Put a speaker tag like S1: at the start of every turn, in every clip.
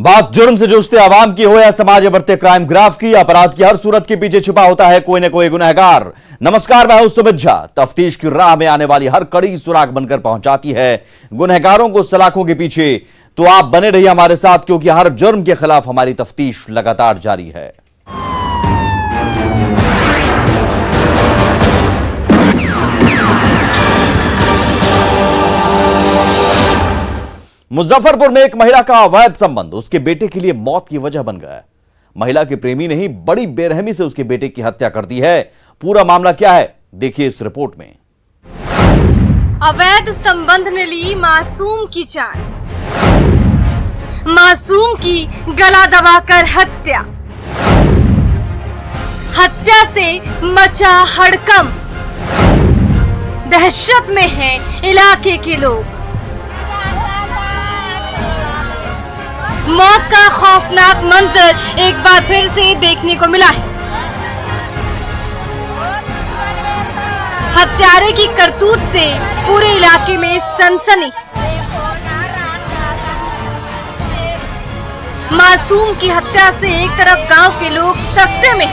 S1: बात जुर्म से जूझते आवाम की हो या समाज में बढ़ते क्राइम ग्राफ की, अपराध की हर सूरत के पीछे छुपा होता है कोई न कोई गुनहगार। नमस्कार, मैं हूं सुमित झा। तफ्तीश की राह में आने वाली हर कड़ी सुराग बनकर पहुंचाती है गुनहगारों को सलाखों के पीछे। तो आप बने रहिए हमारे साथ, क्योंकि हर जुर्म के खिलाफ हमारी तफ्तीश लगातार जारी है। मुजफ्फरपुर में एक महिला का अवैध संबंध उसके बेटे के लिए मौत की वजह बन गया है। महिला के प्रेमी ने ही बड़ी बेरहमी से उसके बेटे की हत्या कर दी है। पूरा मामला क्या है, देखिए इस रिपोर्ट में।
S2: अवैध संबंध ने ली मासूम की जान, मासूम की गला दबाकर हत्या, हत्या से मचा हड़कंप, दहशत में हैं इलाके के लोग। मौत का खौफनाक मंजर एक बार फिर से देखने को मिला है। हत्यारे की करतूत से पूरे इलाके में सनसनी। मासूम की हत्या से एक तरफ गांव के लोग सकते में,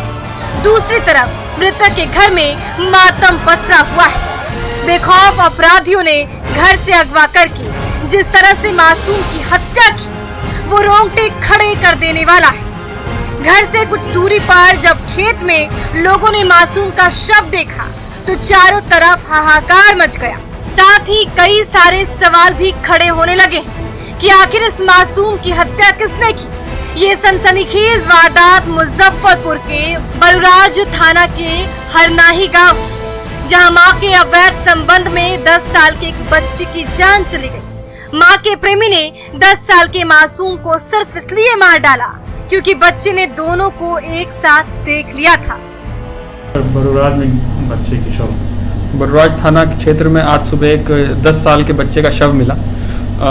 S2: दूसरी तरफ मृतक के घर में मातम पसरा हुआ है। बेखौफ अपराधियों ने घर से अगवा करके जिस तरह से मासूम की हत्या की, वो रोंगटे खड़े कर देने वाला है। घर से कुछ दूरी पर जब खेत में लोगों ने मासूम का शव देखा तो चारों तरफ हाहाकार मच गया। साथ ही कई सारे सवाल भी खड़े होने लगे कि आखिर इस मासूम की हत्या किसने की। ये सनसनीखेज वारदात मुजफ्फरपुर के बरुराज थाना के हरनाही गांव, जहां मां के अवैध संबंध में 10 साल के एक बच्चे की जान चली गई। मां के प्रेमी ने 10 साल के मासूम को सिर्फ इसलिए मार डाला क्योंकि बच्चे ने दोनों को एक साथ देख लिया था।
S3: बरुराज में बच्चे की शव, बरुराज थाना के क्षेत्र में आज सुबह एक 10 साल के बच्चे का शव मिला।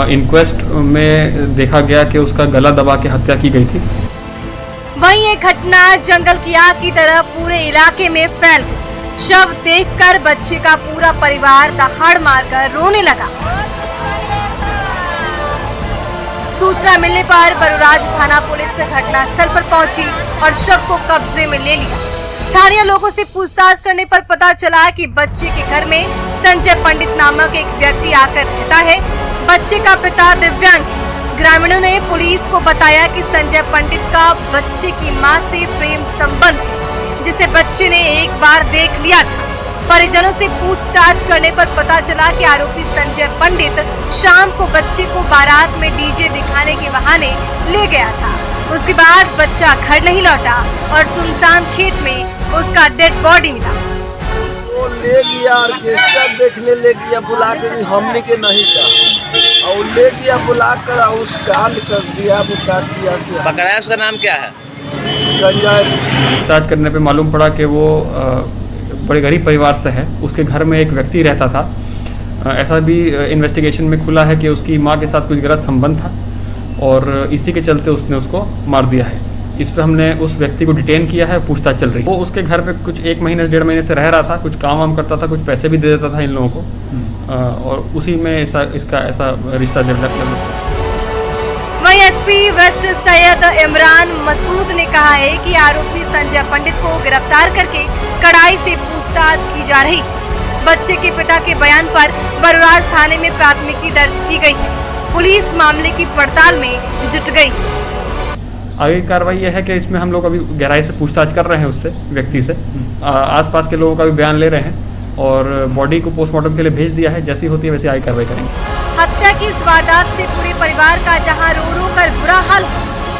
S3: इंक्वेस्ट में देखा गया कि उसका गला दबा के हत्या की गई थी।
S2: वहीं ये घटना जंगल की आग की तरह पूरे इलाके में फैल गई। शव देखकर बच्चे का पूरा परिवार दहाड़ मारकर रोने लगा। सूचना मिलने पर बरुराज थाना पुलिस घटनास्थल पर पहुंची और शव को कब्जे में ले लिया। स्थानीय लोगों से पूछताछ करने पर पता चला कि बच्चे के घर में संजय पंडित नामक एक व्यक्ति आकर रहता है। बच्चे का पिता दिव्यांग है। ग्रामीणों ने पुलिस को बताया कि संजय पंडित का बच्चे की मां से प्रेम संबंध है, जिसे बच्चे ने एक बार देख लिया था। परिजनों से पूछताछ करने पर पता चला कि आरोपी संजय पंडित शाम को बच्चे को बारात में डीजे दिखाने के बहाने ले गया था। उसके बाद बच्चा घर नहीं लौटा और सुनसान खेत में उसका डेड बॉडी मिला।
S4: वो ले गया ऑर्केस्ट्रा देखने ले गया, बुला के हमने के नहीं कहा, और ले गया बुला कर उस कांड कर दिया। वो काट दिया से
S5: पकड़ाया। उसका नाम क्या है?
S4: संजय।
S3: पूछताछ करने पे मालूम पड़ा कि वो बड़े गरीब परिवार से है। उसके घर में एक व्यक्ति रहता था। ऐसा भी इन्वेस्टिगेशन में खुला है कि उसकी मां के साथ कुछ गलत संबंध था और इसी के चलते उसने उसको मार दिया है। इस पर हमने उस व्यक्ति को डिटेन किया है, पूछताछ चल रही है। वो उसके घर पे कुछ 1 महीने 1.5 महीने से रह रहा था, कुछ काम वाम करता था, कुछ पैसे भी दे देता था इन लोगों को, और उसी में इसका ऐसा रिश्ता डेवलप कर रहा था।
S2: वहीं एसपी वेस्ट सैयद इमरान मसूद ने कहा है कि आरोपी संजय पंडित को गिरफ्तार करके कड़ाई से पूछताछ की जा रही। बच्चे के पिता के बयान पर बरुराज थाने में प्राथमिकी दर्ज की गई है। पुलिस मामले की पड़ताल में जुट गई।
S3: आगे की कार्रवाई यह है कि इसमें हम लोग अभी गहराई से पूछताछ कर रहे हैं उससे, व्यक्ति से। आसपास के लोगों का भी बयान ले रहे हैं और बॉडी को पोस्टमार्टम के लिए भेज दिया है। जैसी होती है वैसे आगे कार्रवाई करेंगे।
S2: हत्या की इस वारदात से पूरे परिवार का जहां रो रो कर बुरा हाल,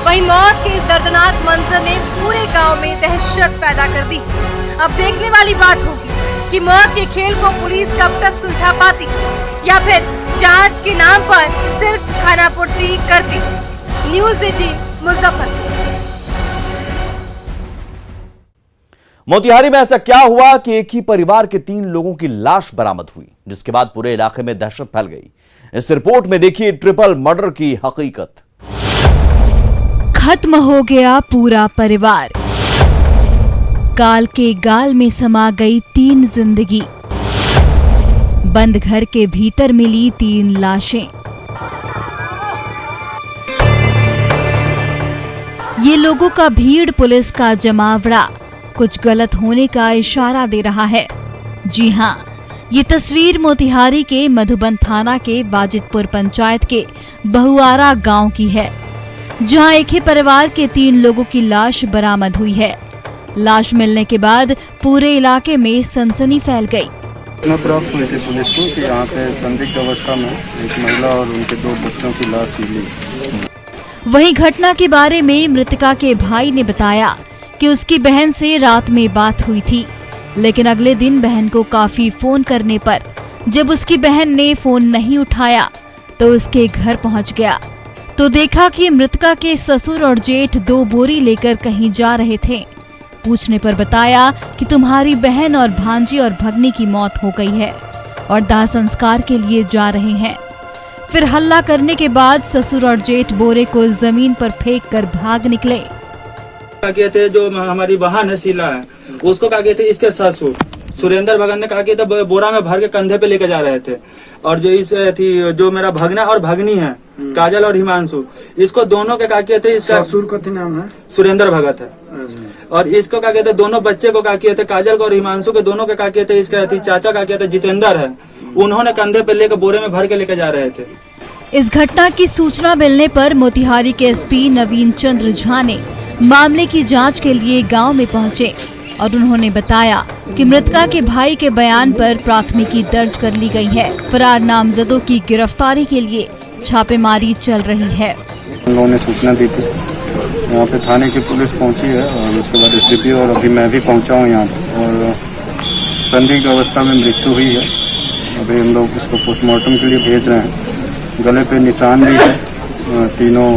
S2: वहीं मौत के इस दर्दनाक मंजर ने पूरे गांव में दहशत पैदा कर दी। अब देखने वाली बात होगी कि मौत के खेल को पुलिस कब तक सुलझा पाती या फिर जांच के नाम पर सिर्फ खानापूर्ति करती। न्यूज़ 18 मुजफ्फरपुर।
S1: मोतिहारी में ऐसा क्या हुआ कि एक ही परिवार के 3 लोगों की लाश बरामद हुई, जिसके बाद पूरे इलाके में दहशत फैल गई। इस रिपोर्ट में देखिए ट्रिपल मर्डर की हकीकत।
S6: खत्म हो गया पूरा परिवार, काल के गाल में समा गई 3 जिंदगी। बंद घर के भीतर मिली 3 लाशें। ये लोगों का भीड़ पुलिस का जमावड़ा कुछ गलत होने का इशारा दे रहा है। जी हाँ, ये तस्वीर मोतिहारी के मधुबन थाना के वाजिदपुर पंचायत के बहुआरा गांव की है, जहां एक ही परिवार के 3 लोगों की लाश बरामद हुई है। लाश मिलने के बाद पूरे इलाके में सनसनी फैल गई।
S5: प्राप्त हुई थी पुलिस को कि यहाँ पे संदिग्ध अवस्था में एक महिला और उनके 2 बच्चों की लाश मिली।
S6: वहीं घटना के बारे में मृतका के भाई ने बताया कि उसकी बहन से रात में बात हुई थी, लेकिन अगले दिन बहन को काफी फोन करने पर जब उसकी बहन ने फोन नहीं उठाया तो उसके घर पहुंच गया तो देखा कि मृतका के ससुर और जेठ 2 बोरी लेकर कहीं जा रहे थे। पूछने पर बताया कि तुम्हारी बहन और भांजी और भगनी की मौत हो गई है और दाह संस्कार के लिए जा रहे हैं। फिर हल्ला करने के बाद ससुर और जेठ बोरे को जमीन पर फेंक कर भाग निकले।
S7: क्या कहते जो हमारी बहन है शीला है, उसको क्या कहते इसके ससुर सुरेंद्र भगत ने कहा कि बोरा में भर के कंधे पे लेके जा रहे थे, और जो इस थी जो मेरा भगना और भगनी है काजल और हिमांशु, इसको दोनों के क्या कहते इसका
S5: ससुर का नाम है
S7: सुरेंद्र भगत है, और इसको क्या कहते दोनों बच्चे को क्या कहते काजल को और हिमांशु के दोनों के क्या कहते इसका चाचा क्या कहते जितेंद्र है, उन्होंने कंधे पे लेकर बोरे में भर के लेके जा रहे थे।
S6: इस घटना की सूचना मिलने पर मोतिहारी के एसपी नवीन चंद्र झा ने मामले की जांच के लिए गांव में पहुंचे और उन्होंने बताया कि मृतका के भाई के बयान पर प्राथमिकी दर्ज कर ली गई है। फरार नामजदों की गिरफ्तारी के लिए छापेमारी चल रही है।
S5: उन लोगों ने सूचना दी थी, यहाँ पे थाने की पुलिस पहुंची है और उसके बाद एसडीपी और अभी मैं भी पहुंचा हूँ यहाँ पे, और संदिग्ध अवस्था में मृत्यु हुई है। अभी हम लोग इसको पोस्टमार्टम के लिए भेज रहे हैं। गले पे निशान भी है, तीनों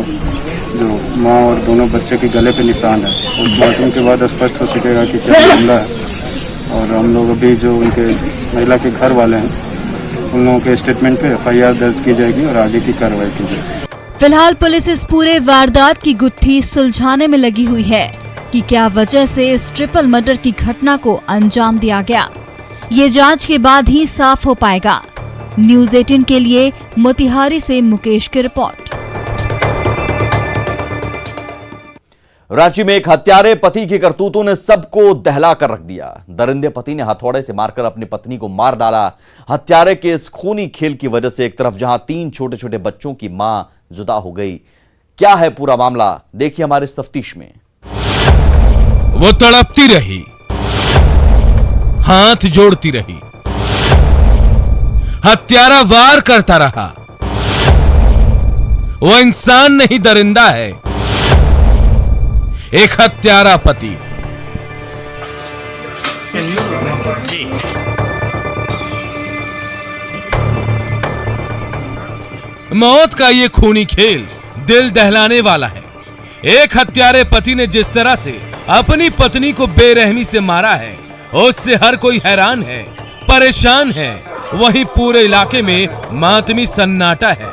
S5: जो माँ और दोनों बच्चे के गले पे निशान है। पोस्टमार्टम के बाद स्पष्ट हो सकेगा कि क्या मामला है, और हम लोग अभी जो उनके महिला के घर वाले हैं उन लोगों के स्टेटमेंट पे FIR दर्ज की जाएगी और आगे की कार्रवाई की जाएगी।
S6: फिलहाल पुलिस इस पूरे वारदात की गुत्थी सुलझाने में लगी हुई है कि क्या वजह से इस ट्रिपल मर्डर की घटना को अंजाम दिया गया। ये जांच के बाद ही साफ हो पाएगा। न्यूज़ 18 के लिए मोतिहारी से मुकेश की रिपोर्ट।
S1: रांची में एक हत्यारे पति की करतूतों ने सबको दहला कर रख दिया। दरिंदे पति ने हथौड़े से मारकर अपनी पत्नी को मार डाला। हत्यारे के इस खूनी खेल की वजह से एक तरफ जहां 3 छोटे छोटे बच्चों की मां जुदा हो गई। क्या है पूरा मामला, देखिए हमारे इस तफ्तीश में।
S8: वो तड़पती रही, हाथ जोड़ती रही, हत्यारा वार करता रहा। वो इंसान नहीं दरिंदा है, एक हत्यारा पति। मौत का ये खूनी खेल दिल दहलाने वाला है। एक हत्यारे पति ने जिस तरह से अपनी पत्नी को बेरहमी से मारा है, उससे हर कोई हैरान है, परेशान है। वहीं पूरे इलाके में मातमी सन्नाटा है।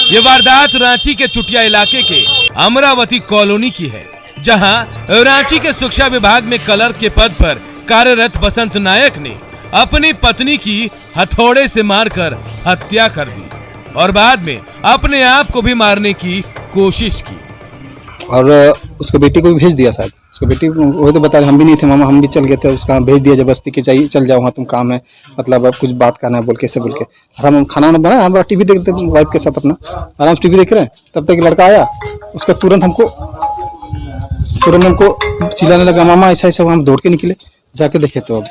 S8: ये वारदात रांची के चुटिया इलाके के अमरावती कॉलोनी की है, जहां रांची के शिक्षा विभाग में क्लर्क के पद पर कार्यरत बसंत नायक ने अपनी पत्नी की हथौड़े से मारकर हत्या कर दी और बाद में अपने आप को भी मारने की कोशिश की।
S9: और उसको बेटी को भी भेज दिया शायद। उसको बेटी वो तो बता, हम भी नहीं थे मामा, हम भी चल गए थे, उसका भेज दिया जबरदस्ती कि चाहिए चल जाओ वहाँ, तुम काम है, मतलब अब कुछ बात करना है बोल के, ऐसे बोल के। हम खाना वाना बना, हम टीवी देखते वाइफ के साथ अपना आराम से टीवी देख रहे हैं। तब तक लड़का आया, उसका तुरंत हमको चिल्लाने लगा, मामा ऐसा ऐसा। हम दौड़ के निकले, जाके देखे तो अब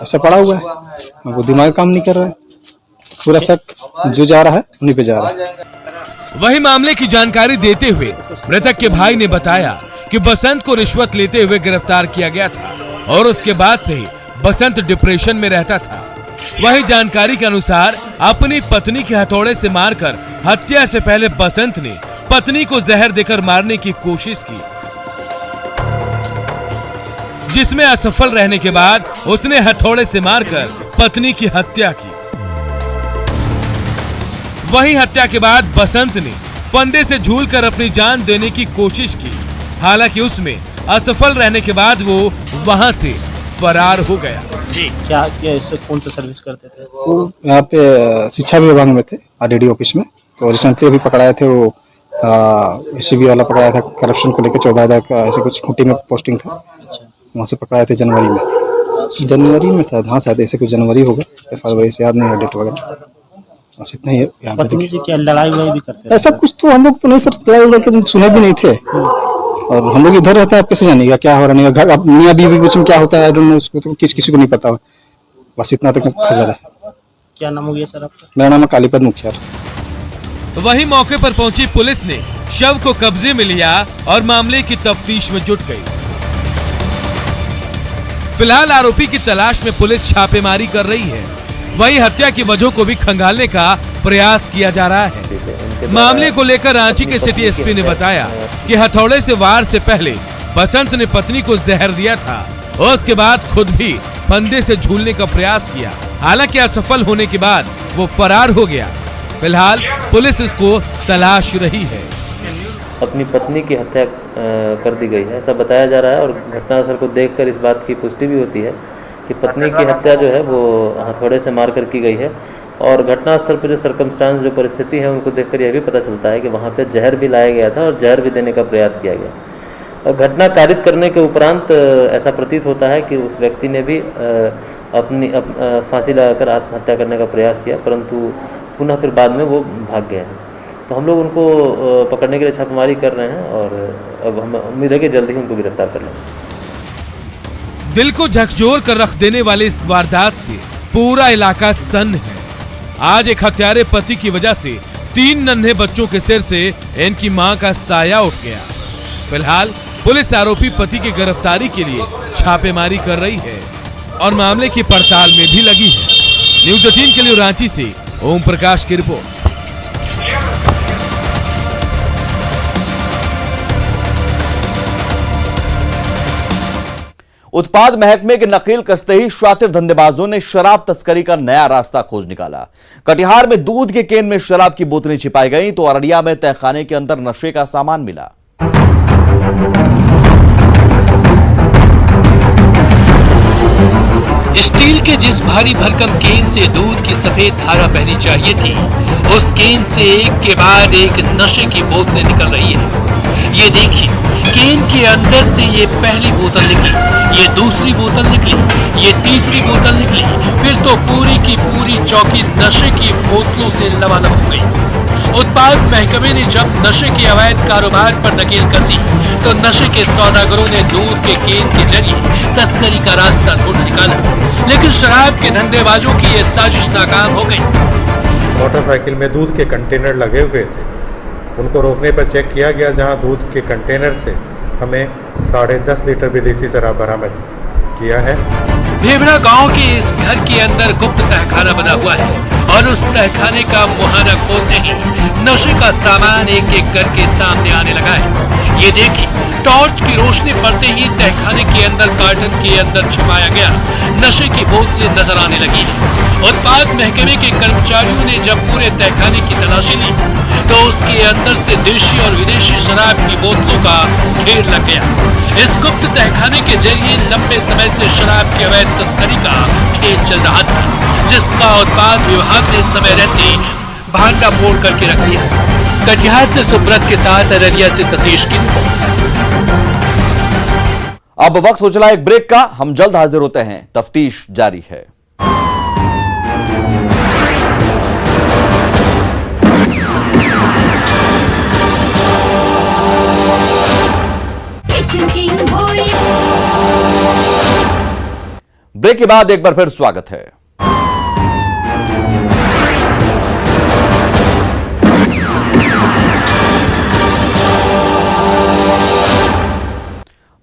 S9: ऐसा पड़ा हुआ है। हमको दिमाग काम नहीं कर रहा है, पूरा शक जो जा रहा है उन्हीं पे जा रहा है।
S8: वही मामले की जानकारी देते हुए मृतक के भाई ने बताया कि बसंत को रिश्वत लेते हुए गिरफ्तार किया गया था और उसके बाद से ही बसंत डिप्रेशन में रहता था। वही जानकारी के अनुसार अपनी पत्नी के हथौड़े से मारकर हत्या से पहले बसंत ने पत्नी को जहर देकर मारने की कोशिश की, जिसमें असफल रहने के बाद उसने हथौड़े से मारकर पत्नी की हत्या की। वहीं हत्या के बाद बसंत ने फंदे से झूलकर अपनी जान देने की कोशिश की। हालांकि उसमें असफल रहने के बाद वो वहां से फरार हो गया।
S10: जी, क्या इससे कौन सा सर्विस करते थे?
S9: वो यहाँ पे शिक्षा विभाग में थे, RDD ऑफिस में। तो रिसेंटली अभी पकड़ाए थे, वो SCB वाला पकड़ाया था करप्शन को लेकर 14,000 का ऐसे कुछ खूंटी में पोस्टिंग था, वहाँ से पकड़ाए थे जनवरी में शायद, हाँ शायद ऐसे कुछ जनवरी होगा या फरवरी से, याद नहीं है डेट वगैरह, बस इतना ही है।
S10: पत्नी से क्या लड़ाई वड़ाई भी करते
S9: ऐसा कुछ तो हम लोग तो नहीं सर, लड़ाई उड़ाई के सुने भी नहीं थे, और हम लोग इधर रहते हैं, आप कैसे जानेगा क्या हो रहा नहीं घर, अब मियाँ बीवी कुछ में क्या होता है आई डोंट नो, उसको तो किसी को नहीं पता, बस इतना तक खबर है।
S10: क्या नाम हो गया सर आपका?
S9: मेरा नाम है कालीपद मुखिया।
S8: वहीं मौके पर पहुंची पुलिस ने शव को कब्जे में लिया और मामले की तफ्तीश में जुट गई। फिलहाल आरोपी की तलाश में पुलिस छापेमारी कर रही है। वहीं हत्या की वजह को भी खंगालने का प्रयास किया जा रहा है। मामले को लेकर रांची के सिटी एसपी ने बताया कि हथौड़े से वार से पहले बसंत ने पत्नी को जहर दिया था और उसके बाद खुद भी फंदे से झूलने का प्रयास किया। हालांकि असफल होने के बाद वो फरार हो गया। फिलहाल पुलिस इसको तलाश रही है।
S11: अपनी पत्नी की हत्या कर दी गई है ऐसा बताया जा रहा है, और घटनास्थल को देखकर इस बात की पुष्टि भी होती है कि पत्नी की हत्या जो है वो हथौड़े से मार कर की गई है। और घटनास्थल पर जो सर्कमस्टांस जो परिस्थिति है उनको देखकर यह भी पता चलता है कि वहाँ पे जहर भी लाया गया था और जहर भी देने का प्रयास किया गया। और घटना कारित करने के उपरांत ऐसा प्रतीत होता है कि उस व्यक्ति ने भी अपनी फांसी लगाकर आत्महत्या करने का प्रयास किया, परंतु पुनः फिर बाद में वो भाग गया है। तो हम लोग उनको पकड़ने के लिए छापेमारी कर रहे हैं और अब हम उम्मीद है कि जल्दी ही उनको गिरफ्तार कर लेंगे।
S8: दिल को झकझोर कर रख देने वाले इस वारदात से पूरा इलाका सन्न है। आज एक हत्यारे पति की वजह से 3 नन्हे बच्चों के सिर से इनकी मां का साया उठ गया। फिलहाल पुलिस आरोपी पति की गिरफ्तारी के लिए छापेमारी कर रही है और मामले की पड़ताल में भी लगी है। न्यूज़ 18 के लिए रांची से ओम प्रकाश की रिपोर्ट।
S1: उत्पाद महकमे के नकील कसते ही शातिर धंधेबाजों ने शराब तस्करी का नया रास्ता खोज निकाला। कटिहार में दूध के केन में शराब की बोतलें छिपाई गईं तो अररिया में तहखाने के अंदर नशे का सामान मिला।
S12: स्टील के जिस भारी भरकम केन से दूध की सफेद धारा बहनी चाहिए थी, उस केन से एक के बाद एक नशे की बोतलें निकल रही है। ये देखिए, केन के अंदर से ये पहली बोतल निकली, ये दूसरी बोतल निकली, ये तीसरी बोतल निकली, फिर तो पूरी की पूरी चौकी नशे की बोतलों से लबालब हो गई। उत्पाद महकमे ने जब नशे के अवैध कारोबार पर नकेल कसी तो नशे के सौदागरों ने दूध के केन के जरिए तस्करी का रास्ता ढूंढ निकाला, लेकिन शराब के धंधेबाजों की ये साजिश नाकाम हो गई।
S13: मोटरसाइकिल में दूध के कंटेनर लगे हुए थे, उनको रोकने पर चेक किया गया, जहां दूध के कंटेनर से हमें 10.5 लीटर विदेशी शराब बरामद किया है।
S12: भेबड़ा गांव के इस घर के अंदर गुप्त तहखाना बना हुआ है और उस तहखाने का मुहाना खोलते ही नशे का सामान एक एक करके सामने आने लगा है। ये देखिए, टॉर्च की रोशनी पड़ते ही तहखाने के अंदर कार्टन के अंदर छिपाया गया नशे की बोतलें नजर आने लगी है। उत्पाद महकमे के कर्मचारियों ने जब पूरे तहखाने की तलाशी ली तो उसके अंदर से देशी और विदेशी शराब की बोतलों का ढेर लग गया। इस गुप्त तहखाने के जरिए लंबे समय से शराब की अवैध तस्करी का खेल चल रहा था, जिसका उत्पाद विभाग ने समय रहते भांडा फोड़ करके रख दिया। कटिहार से सुब्रत के साथ अररिया से सतीश की रिपोर्ट।
S1: अब वक्त हो चला एक ब्रेक का, हम जल्द हाजिर होते हैं, तफ्तीश जारी है। ब्रेक के बाद एक बार फिर स्वागत है।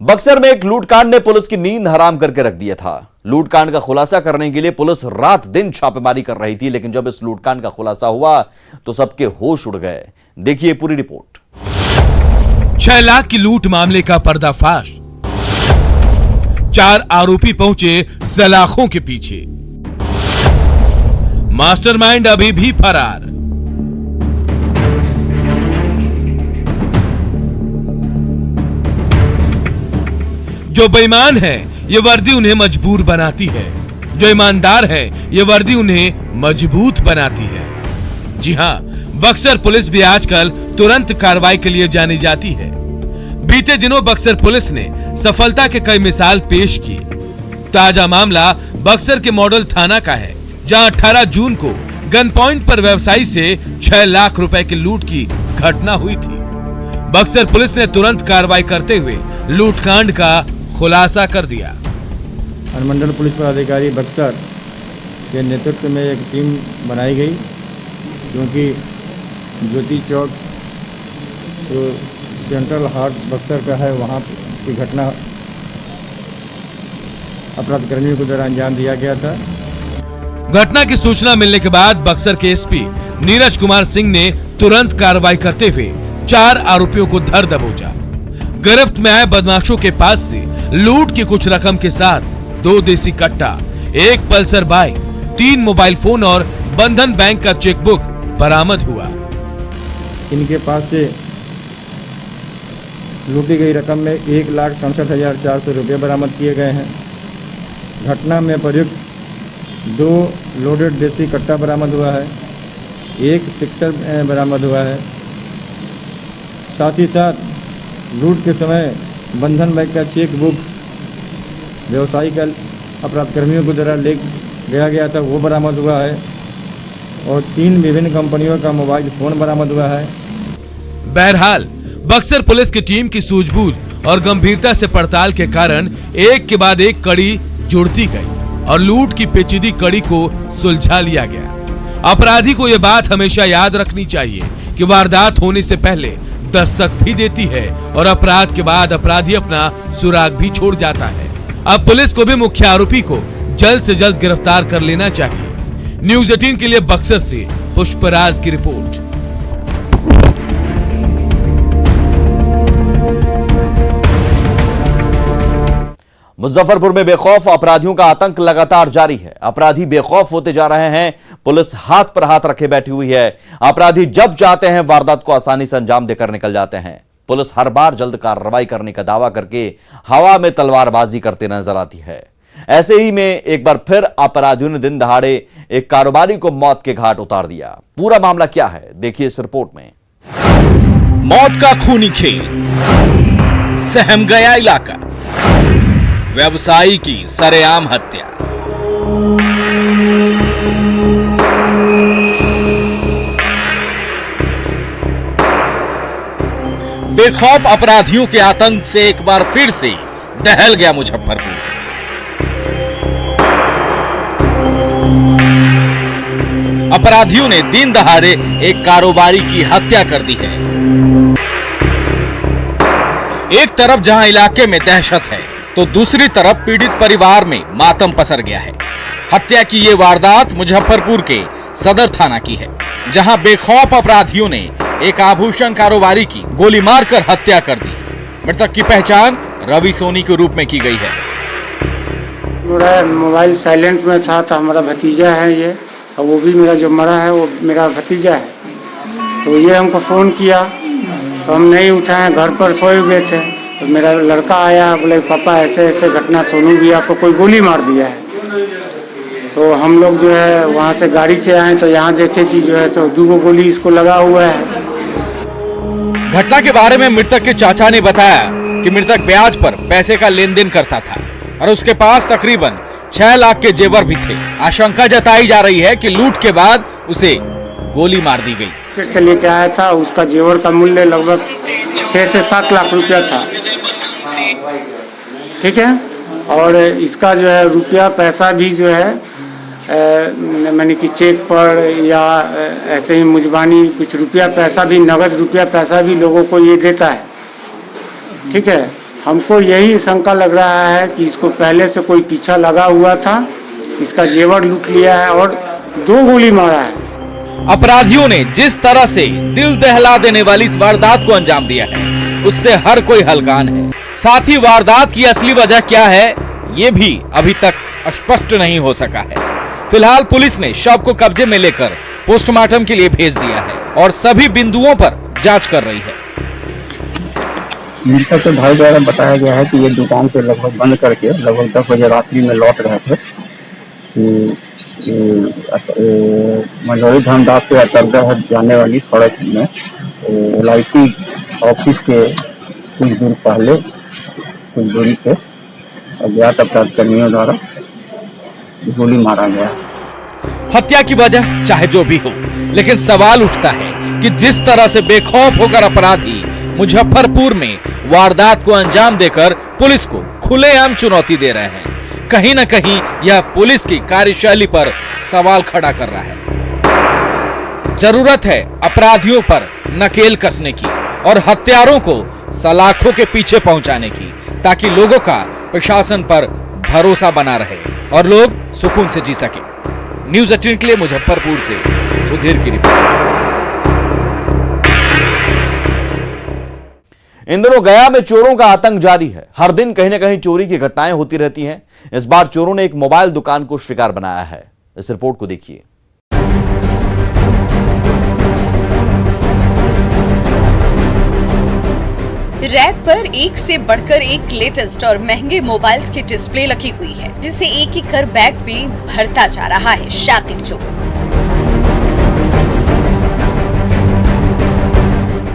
S1: बक्सर में एक लूटकांड ने पुलिस की नींद हराम करके रख दिया था। लूटकांड का खुलासा करने के लिए पुलिस रात दिन छापेमारी कर रही थी, लेकिन जब इस लूटकांड का खुलासा हुआ तो सबके होश उड़ गए। देखिए पूरी रिपोर्ट।
S8: 6 लाख की लूट मामले का पर्दाफाश। 4 आरोपी पहुंचे सलाखों के पीछे। मास्टरमाइंड अभी भी फरार। जो बेईमान है ये वर्दी उन्हें मजबूर बनाती है, जो ईमानदार है ये वर्दी उन्हें मजबूत बनाती है। जी हां, बक्सर पुलिस भी आजकल तुरंत कार्रवाई के लिए जानी जाती है। बीते दिनों बक्सर पुलिस ने सफलता के कई मिसाल पेश की। ताजा मामला बक्सर के मॉडल थाना का है, जहां 18 जून को गन पॉइंट पर व्यवसायी से 6 लाख रुपए की लूट की घटना हुई थी। बक्सर पुलिस ने तुरंत कार्रवाई करते हुए लूटकांड का खुलासा कर दिया।
S14: अनुमंडल पुलिस पदाधिकारी बक्सर के नेतृत्व में एक टीम बनाई गई, क्योंकि ज्योति चौक जो सेंट्रल हार्ट बक्सर का है, वहाँ की घटना अपराधकर्मियों को द्वारा अंजाम दिया गया था।
S8: घटना की सूचना मिलने के बाद बक्सर के एसपी नीरज कुमार सिंह ने तुरंत कार्रवाई करते हुए 4 आरोपियों को धर दबोचा। गिरफ्त में आए बदमाशों के पास से लूट की कुछ रकम के साथ 2 देसी कट्टा, 1 पल्सर बाइक, 3 मोबाइल फोन और बंधन बैंक का चेकबुक बरामद हुआ।
S14: इनके पास से लूटी गई रकम में 1,67,400 रुपये बरामद किए गए हैं। घटना में प्रयुक्त 2 लोडेड देसी कट्टा बरामद हुआ है, 1 सिक्सर बरामद हुआ है। साथ ही साथ लूट के समय बंधन बैंक का चेक बुक व्यवसायी का अपराधकर्मियों को द्वारा ले गया था, वो बरामद हुआ है, और 3 विभिन्न कंपनियों का मोबाइल फोन बरामद हुआ है।
S8: बहरहाल बक्सर पुलिस की टीम की सूझबूझ और गंभीरता से पड़ताल के कारण एक के बाद एक कड़ी जुड़ती गई और लूट की पेचीदी कड़ी को सुलझा लिया गया। अपराधी को यह बात हमेशा याद रखनी चाहिए कि वारदात होने से पहले दस्तक भी देती है और अपराध के बाद अपराधी अपना सुराग भी छोड़ जाता है। अब पुलिस को भी मुख्य आरोपी को जल्द से जल्द गिरफ्तार कर लेना चाहिए। न्यूज़ 18 के लिए बक्सर से पुष्पराज की रिपोर्ट।
S1: मुजफ्फरपुर में बेखौफ अपराधियों का आतंक लगातार जारी है। अपराधी बेखौफ होते जा रहे हैं, पुलिस हाथ पर हाथ रखे बैठी हुई है। अपराधी जब चाहते हैं वारदात को आसानी से अंजाम देकर निकल जाते हैं। पुलिस हर बार जल्द कार्रवाई करने का दावा करके हवा में तलवारबाजी करते नजर आती है। ऐसे ही में एक बार फिर अपराधियों ने दिन दहाड़े एक कारोबारी को मौत के घाट उतार दिया। पूरा मामला क्या है, देखिए इस रिपोर्ट में।
S15: मौत का खूनी खेल, सहम गया इलाका, व्यवसायी की सरेआम हत्या। बेखौफ अपराधियों के आतंक से एक बार फिर से दहल गया मुजफ्फरपुर। अपराधियों ने दिन दहाड़े एक कारोबारी की हत्या कर दी है। एक तरफ जहां इलाके में दहशत है, तो दूसरी तरफ पीड़ित परिवार में मातम पसर गया है। हत्या की ये वारदात मुजफ्फरपुर के सदर थाना की है, जहां बेखौफ अपराधियों ने एक आभूषण कारोबारी की गोली मारकर हत्या कर दी। मृतक की पहचान रवि सोनी के रूप में की गई है।
S16: मेरा मोबाइल साइलेंट में था, तो हमारा भतीजा है ये, और वो भी मेरा जो मरा है वो मेरा भतीजा है। तो ये हमको फ़ोन किया, तो हम नहीं उठाए, घर पर सोए हुए थे। तो मेरा लड़का आया, बोले पापा ऐसे ऐसे घटना, सोनू भैया को कोई गोली मार दिया है। तो हम लोग जो है वहाँ से गाड़ी से आए, तो यहाँ देखे कि जो है सो 2 गोली इसको लगा हुआ है।
S15: घटना के बारे में मृतक के चाचा ने बताया कि मृतक ब्याज पर पैसे का लेन देन करता था और उसके पास तकरीबन 6 लाख के जेवर भी थे। आशंका जताई जा रही है कि लूट के बाद उसे गोली मार दी गई।
S16: फिर से लेके आया था, उसका जेवर का मूल्य लगभग 6 से 7 लाख रुपया था, ठीक है। और इसका जो है रुपया पैसा भी जो है मैंने कि चेक पर या ऐसे ही मुजबानी कुछ रुपया पैसा भी, नगद रुपया पैसा भी लोगों को ये देता है, ठीक है। हमको यही शंका लग रहा है कि इसको पहले से कोई पीछा लगा हुआ था, इसका जेवर लूट लिया है और 2 गोली मारा है।
S15: अपराधियों ने जिस तरह से दिल दहला देने वाली इस वारदात को अंजाम दिया है, उससे हर कोई हलकान है। साथ ही वारदात की असली वजह क्या है, ये भी अभी तक स्पष्ट नहीं हो सका है। फिलहाल पुलिस ने शव को कब्जे में लेकर पोस्टमार्टम के लिए भेज दिया है और सभी बिंदुओं पर जांच कर रही है।
S17: मृतक के भाई द्वारा बताया गया है कि ये दुकान पे लगभग बंद करके लगभग 10 बजे रात्रि में लौट रहे थे। मंझौली धमदास के अंतर्गत जाने वाली सड़क में LIC ऑफिस के कुछ दूर पहले कुछ दूरी पे अज्ञात अपराधकर्मियों द्वारा गोली मारा गया।
S15: हत्या की वजह चाहे जो भी हो, लेकिन सवाल उठता है कि जिस तरह से बेखौफ होकर अपराधी मुजफ्फरपुर में वारदात को अंजाम देकर पुलिस को खुलेआम चुनौती दे रहे हैं, कहीं न कहीं यह पुलिस की कार्यशैली पर सवाल खड़ा कर रहा है। जरूरत है अपराधियों पर नकेल कसने की और हत्यारों को सलाखों के पीछे पहुंचाने की, ताकि लोगों का प्रशासन पर भरोसा बना रहे और लोग सुकून से जी सके। न्यूज़ 18 के लिए मुजफ्फरपुर से सुधीर की रिपोर्ट।
S1: इन दिनों गया में चोरों का आतंक जारी है। हर दिन कहीं न कहीं चोरी की घटनाएं होती रहती हैं। इस बार चोरों ने एक मोबाइल दुकान को शिकार बनाया है। इस रिपोर्ट को देखिए।
S18: रैक पर एक से बढ़कर एक लेटेस्ट और महंगे मोबाइल्स की डिस्प्ले लगी हुई है, जिसे एक एक कर बैग में भरता जा रहा है शातिर चोर।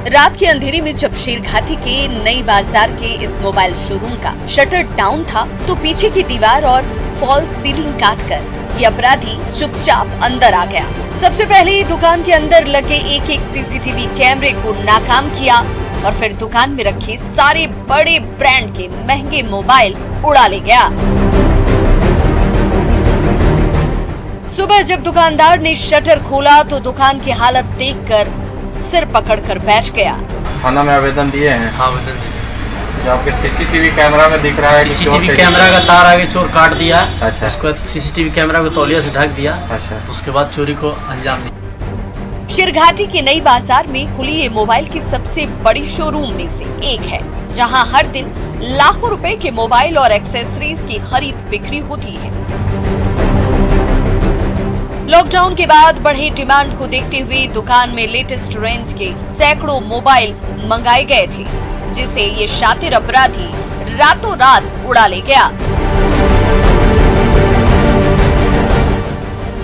S18: रात के अंधेरे में जब शेरघाटी के नई बाजार के इस मोबाइल शोरूम का शटर डाउन था, तो पीछे की दीवार और फॉल्स सीलिंग काटकर ये अपराधी चुपचाप अंदर आ गया। सबसे पहले दुकान के अंदर लगे एक एक CCTV कैमरे को नाकाम किया और फिर दुकान में रखे सारे बड़े ब्रांड के महंगे मोबाइल उड़ा ले गया। सुबह जब दुकानदार ने शटर खोला तो दुकान की हालत देखकर सिर पकड़कर बैठ गया।
S19: थाना में आवेदन दिए हैं?
S20: हाँ, आवेदन दिए।
S19: जो आपके CCTV कैमरा में दिख रहा है कि
S20: CCTV कैमरा का तार आगे चोर काट दिया।
S19: अच्छा।
S20: उसके बाद CCTV कैमरा को तौलिया से ढक दिया।
S19: अच्छा।
S20: उसके बाद चोरी को अंजाम दिया।
S18: शेरघाटी के नई बाजार में खुली ये मोबाइल की सबसे बड़ी शोरूम में से एक है, जहां हर दिन लाखों रुपए के मोबाइल और एक्सेसरीज की खरीद बिक्री होती है। लॉकडाउन के बाद बढ़े डिमांड को देखते हुए दुकान में लेटेस्ट रेंज के सैकड़ों मोबाइल मंगाए गए थे, जिसे ये शातिर अपराधी रातों रात उड़ा ले गया।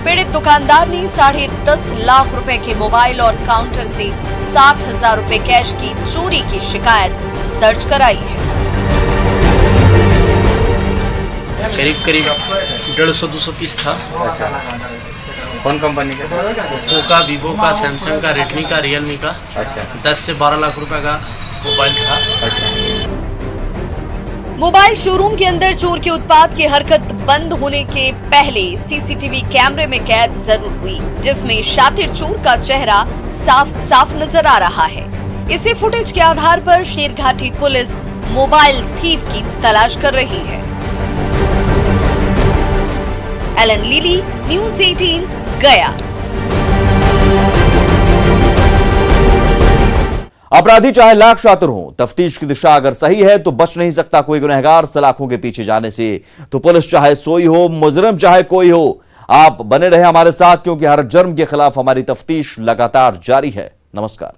S18: पीड़ित दुकानदार ने 10.5 लाख रुपए के मोबाइल और काउंटर से 60,000 रुपए कैश की चोरी की शिकायत दर्ज कराई है।
S20: करीब 150-200 पीस था।
S19: अच्छा। कौन कंपनी का?
S20: ओप्पो का, वीवो का, सैमसंग का, रेडमी का, रियलमी का।
S19: अच्छा।
S20: 10 से 12 लाख रुपए का मोबाइल था।
S19: अच्छा।
S18: मोबाइल शोरूम के अंदर चोर के उत्पात की हरकत बंद होने के पहले CCTV कैमरे में कैद जरूर हुई, जिसमें शातिर चोर का चेहरा साफ साफ नजर आ रहा है। इसी फुटेज के आधार पर शेरघाटी पुलिस मोबाइल थीफ की तलाश कर रही है। एलन लिली, न्यूज़ 18, गया।
S1: अपराधी चाहे लाख शातिर हो, तफ्तीश की दिशा अगर सही है तो बच नहीं सकता कोई गुनहगार सलाखों के पीछे जाने से। तो पुलिस चाहे सोई हो, मुजरिम चाहे कोई हो, आप बने रहे हमारे साथ, क्योंकि हर जुर्म के खिलाफ हमारी तफ्तीश लगातार जारी है। नमस्कार।